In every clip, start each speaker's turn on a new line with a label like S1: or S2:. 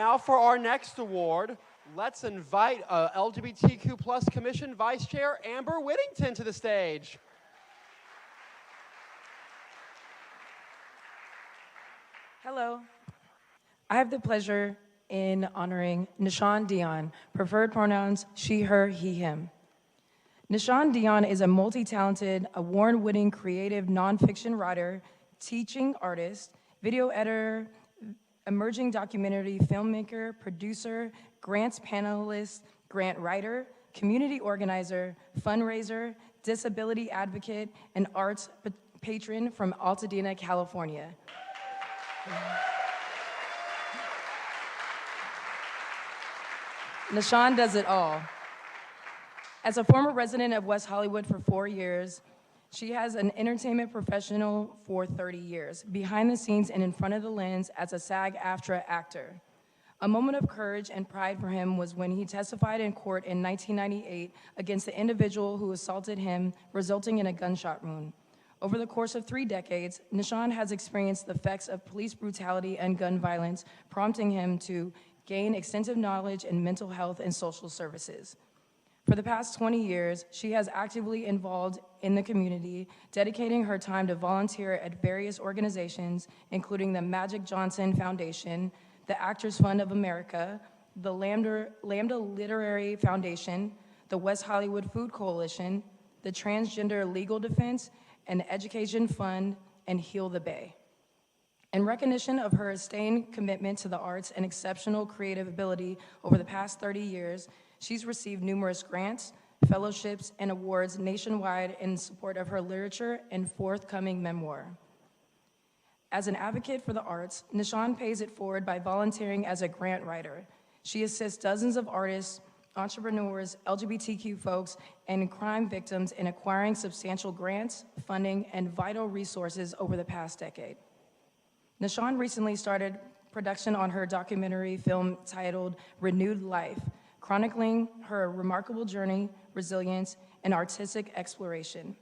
S1: now for our next award, let's invite LGBTQ Plus Commission Vice Chair Amber Whittington to the stage.
S2: Hello. I have the pleasure in honoring Nahshon Dion, preferred pronouns she, her, he, him. Nahshon Dion is a multi-talented, award-winning creative nonfiction writer, teaching artist, video editor, emerging documentary filmmaker, producer, grants panelist, grant writer, community organizer, fundraiser, disability advocate, and arts patron from Altadena, California. Nishan does it all. As a former resident of West Hollywood for 4 years, she has an entertainment professional for 30 years, behind the scenes and in front of the lens as a SAG-AFTRA actor. A moment of courage and pride for him was when he testified in court in 1998 against the individual who assaulted him, resulting in a gunshot wound. Over the course of 3 decades, Nishan has experienced the effects of police brutality and gun violence, prompting him to gain extensive knowledge in mental health and social services. For the past 20 years, she has actively involved in the community, dedicating her time to volunteer at various organizations, including the Magic Johnson Foundation, the Actors Fund of America, the Lambda Literary Foundation, the West Hollywood Food Coalition, the Transgender Legal Defense, and Education Fund, and Heal the Bay. In recognition of her sustained commitment to the arts and exceptional creative ability over the past 30 years, she's received numerous grants, fellowships, and awards nationwide in support of her literature and forthcoming memoir. As an advocate for the arts, Nishan pays it forward by volunteering as a grant writer. She assists dozens of artists, entrepreneurs, LGBTQ folks, and crime victims in acquiring substantial grants, funding, and vital resources over the past decade. Nishan recently started production on her documentary film titled Renewed Life, chronicling her remarkable journey, resilience, and artistic exploration.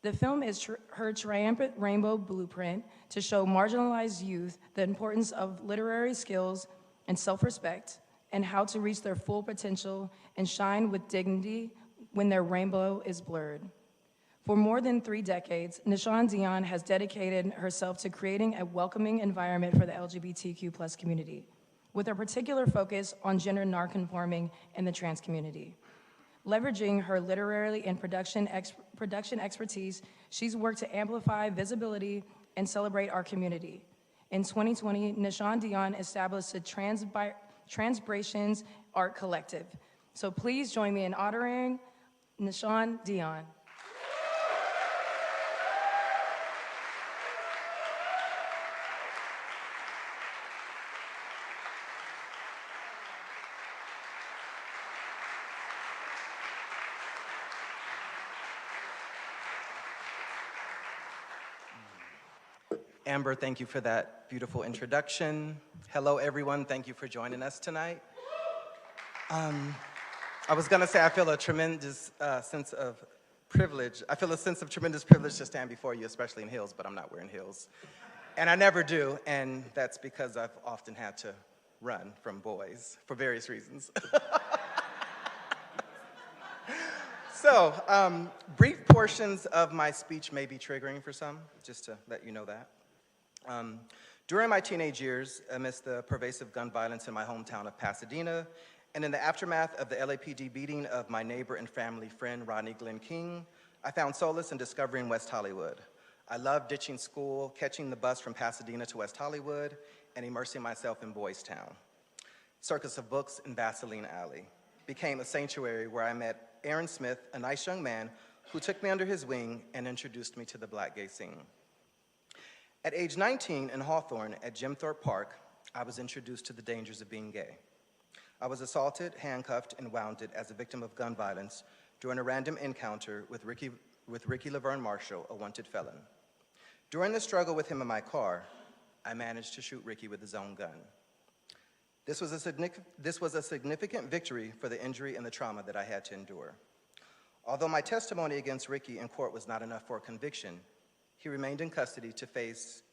S2: The film is her triumphant rainbow blueprint to show marginalized youth the importance of literary skills and self-respect, and how to reach their full potential and shine with dignity when their rainbow is blurred. For more than 3 decades, Nahshon Dion has dedicated herself to creating a welcoming environment for the LGBTQ plus community, with a particular focus on gender nonconforming and the trans community. Leveraging her literary and production expertise, she's worked to amplify visibility and celebrate our community. In 2020, Nahshon Dion established the Transbrations Art Collective. So please join me in honoring Nahshon Dion.
S3: Amber, thank you for that beautiful introduction. Hello, everyone. Thank you for joining us tonight. I was going to say I feel a tremendous sense of privilege. I feel a sense of tremendous privilege to stand before you, especially in heels, but I'm not wearing heels. And I never do, and that's because I've often had to run from boys for various reasons. So, brief portions of my speech may be triggering for some, just to let you know that. During my teenage years, amidst the pervasive gun violence in my hometown of Pasadena, and in the aftermath of the LAPD beating of my neighbor and family friend, Rodney Glenn King, I found solace in discovering West Hollywood. I loved ditching school, catching the bus from Pasadena to West Hollywood, and immersing myself in Boys Town. Circus of Books in Vaseline Alley became a sanctuary where I met Aaron Smith, a nice young man who took me under his wing and introduced me to the black gay scene. At age 19 in Hawthorne at Jim Thorpe Park, I was introduced to the dangers of being gay. I was assaulted, handcuffed, and wounded as a victim of gun violence during a random encounter with Ricky Laverne Marshall, a wanted felon. During the struggle with him in my car, I managed to shoot Ricky with his own gun. This was a significant victory for the injury and the trauma that I had to endure. Although my testimony against Ricky in court was not enough for a conviction, he remained in custody to face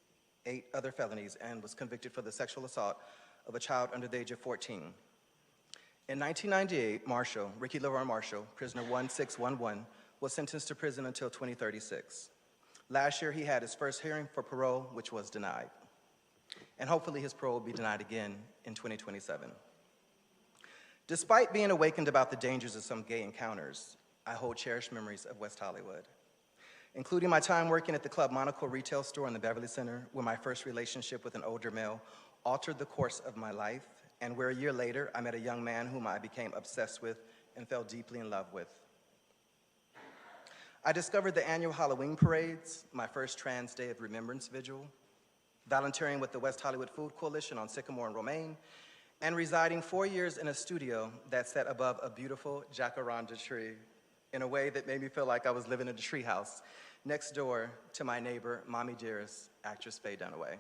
S3: 8 other felonies and was convicted for the sexual assault of a child under the age of 14. In 1998, Marshall, Ricky LaRon Marshall, prisoner 1611, was sentenced to prison until 2036. Last year, he had his first hearing for parole, which was denied. And hopefully his parole will be denied again in 2027. Despite being awakened about the dangers of some gay encounters, I hold cherished memories of West Hollywood, including my time working at the Club Monaco retail store in the Beverly Center, where my first relationship with an older male altered the course of my life, and where a year later, I met a young man whom I became obsessed with and fell deeply in love with. I discovered the annual Halloween parades, my first Trans Day of Remembrance vigil, volunteering with the West Hollywood Food Coalition on Sycamore and Romaine, and residing 4 years in a studio that sat above a beautiful jacaranda tree in a way that made me feel like I was living in a treehouse next door to my neighbor, Mommy Dearest, actress Faye Dunaway.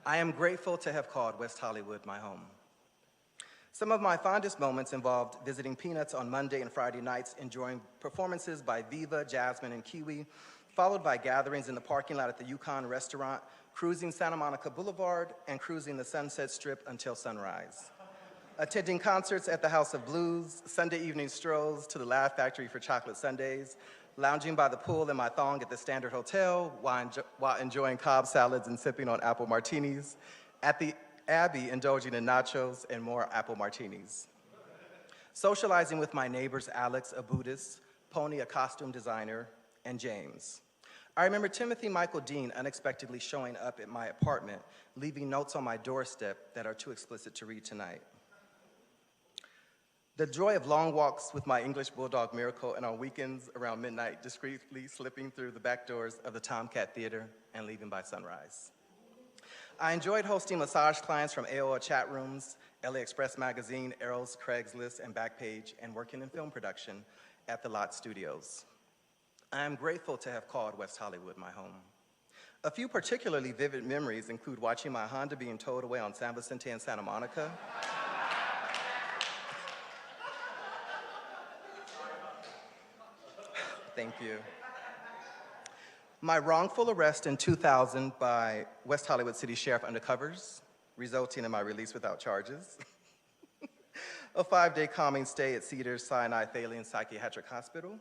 S3: I am grateful to have called West Hollywood my home. Some of my fondest moments involved visiting Peanuts on Monday and Friday nights, enjoying performances by Viva, Jasmine, and Kiwi, followed by gatherings in the parking lot at the Yukon restaurant, cruising Santa Monica Boulevard, and cruising the Sunset Strip until sunrise. Attending concerts at the House of Blues, Sunday evening strolls to the Laugh Factory for chocolate sundaes, lounging by the pool in my thong at the Standard Hotel while enjoying Cobb salads and sipping on apple martinis, at the Abbey indulging in nachos and more apple martinis. Socializing with my neighbors Alex, a Buddhist, Pony, a costume designer, and James. I remember Timothy Michael Dean unexpectedly showing up at my apartment, leaving notes on my doorstep that are too explicit to read tonight. The joy of long walks with my English Bulldog Miracle, and on weekends around midnight, discreetly slipping through the back doors of the Tomcat Theater and leaving by sunrise. I enjoyed hosting massage clients from AOL chat rooms, LA Express Magazine, Eros, Craigslist, and Backpage, and working in film production at the Lot Studios. I am grateful to have called West Hollywood my home. A few particularly vivid memories include watching my Honda being towed away on San Vicente and Santa Monica, thank you. My wrongful arrest in 2000 by West Hollywood City Sheriff undercovers, resulting in my release without charges. A 5-day calming stay at Cedars Sinai Thalian Psychiatric Hospital.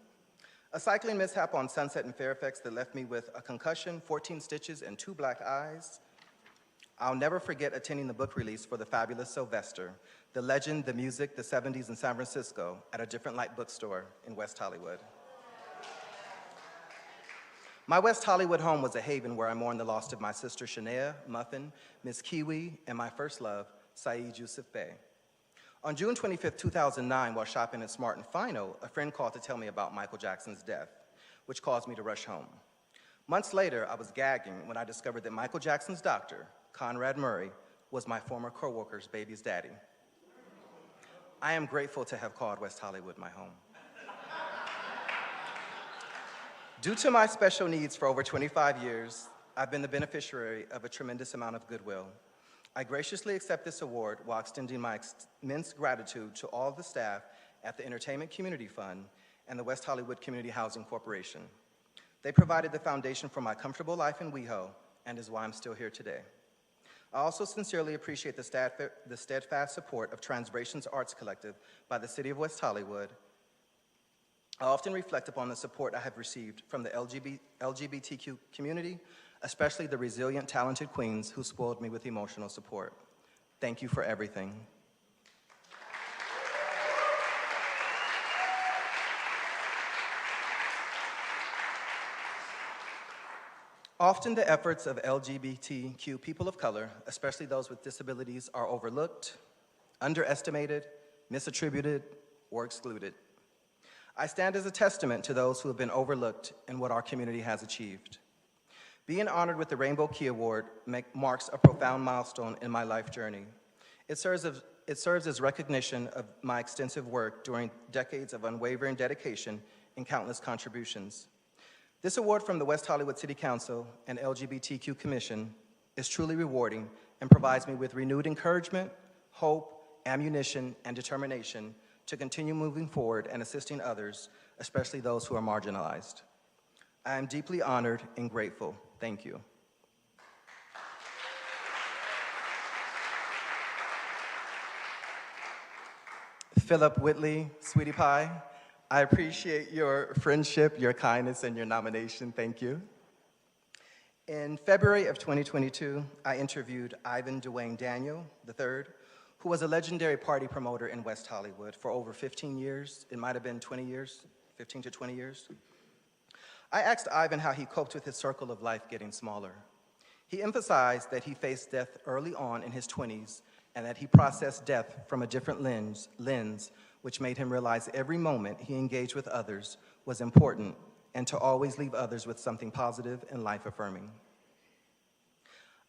S3: A cycling mishap on Sunset in Fairfax that left me with a concussion, 14 stitches, and 2 black eyes. I'll never forget attending the book release for The Fabulous Sylvester, The Legend, the Music, the 70s in San Francisco at a Different Light bookstore in West Hollywood. My West Hollywood home was a haven where I mourned the loss of my sister Shania, Muffin, Miss Kiwi, and my first love, Saeed Yusuf Bey. On June 25, 2009, while shopping at Smart and Final, a friend called to tell me about Michael Jackson's death, which caused me to rush home. Months later, I was gagging when I discovered that Michael Jackson's doctor, Conrad Murray, was my former co-worker's baby's daddy. I am grateful to have called West Hollywood my home. Due to my special needs for over 25 years, I've been the beneficiary of a tremendous amount of goodwill. I graciously accept this award while extending my immense gratitude to all of the staff at the Entertainment Community Fund and the West Hollywood Community Housing Corporation. They provided the foundation for my comfortable life in WeHo and is why I'm still here today. I also sincerely appreciate the steadfast support of Transbrations Arts Collective by the City of West Hollywood. I often reflect upon the support I have received from the LGBTQ community, especially the resilient, talented queens who spoiled me with emotional support. Thank you for everything. Often the efforts of LGBTQ people of color, especially those with disabilities, are overlooked, underestimated, misattributed, or excluded. I stand as a testament to those who have been overlooked in what our community has achieved. Being honored with the Rainbow Key Award marks a profound milestone in my life journey. It serves as recognition of my extensive work during decades of unwavering dedication and countless contributions. This award from the West Hollywood City Council and LGBTQ Commission is truly rewarding and provides me with renewed encouragement, hope, ammunition, and determination to continue moving forward and assisting others, especially those who are marginalized. I am deeply honored and grateful. Thank you. Philip Whitley, Sweetie Pie, I appreciate your friendship, your kindness, and your nomination. Thank you. In February of 2022, I interviewed Ivan Dwayne Daniel III, who was a legendary party promoter in West Hollywood for over 15 years. It might have been 20 years, 15 to 20 years. I asked Ivan how he coped with his circle of life getting smaller. He emphasized that he faced death early on in his 20s and that he processed death from a different lens, which made him realize every moment he engaged with others was important and to always leave others with something positive and life-affirming.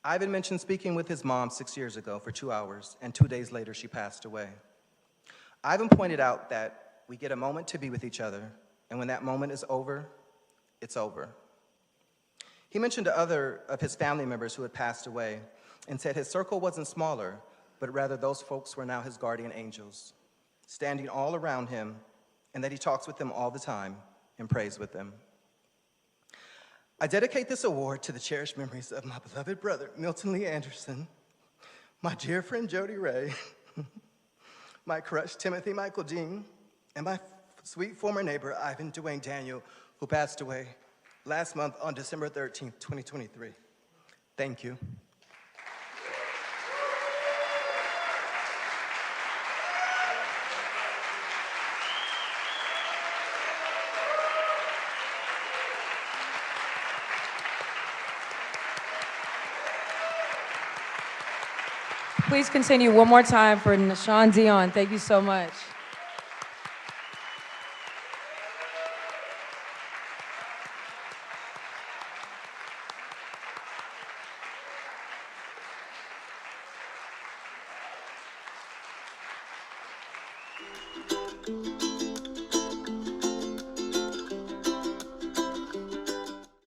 S3: Ivan mentioned speaking with his mom 6 years ago for 2 hours, and 2 days later she passed away. Ivan pointed out that we get a moment to be with each other, and when that moment is over, it's over. He mentioned other of his family members who had passed away and said his circle wasn't smaller, but rather those folks were now his guardian angels, standing all around him, and that he talks with them all the time and prays with them. I dedicate this award to the cherished memories of my beloved brother, Milton Lee Anderson, my dear friend Jody Ray, my crush Timothy Michael Dean, and my sweet former neighbor, Ivan Dwayne Daniel, who passed away last month on December 13th, 2023. Thank you.
S2: Please continue one more time for Nahshon Dion. Thank you so much.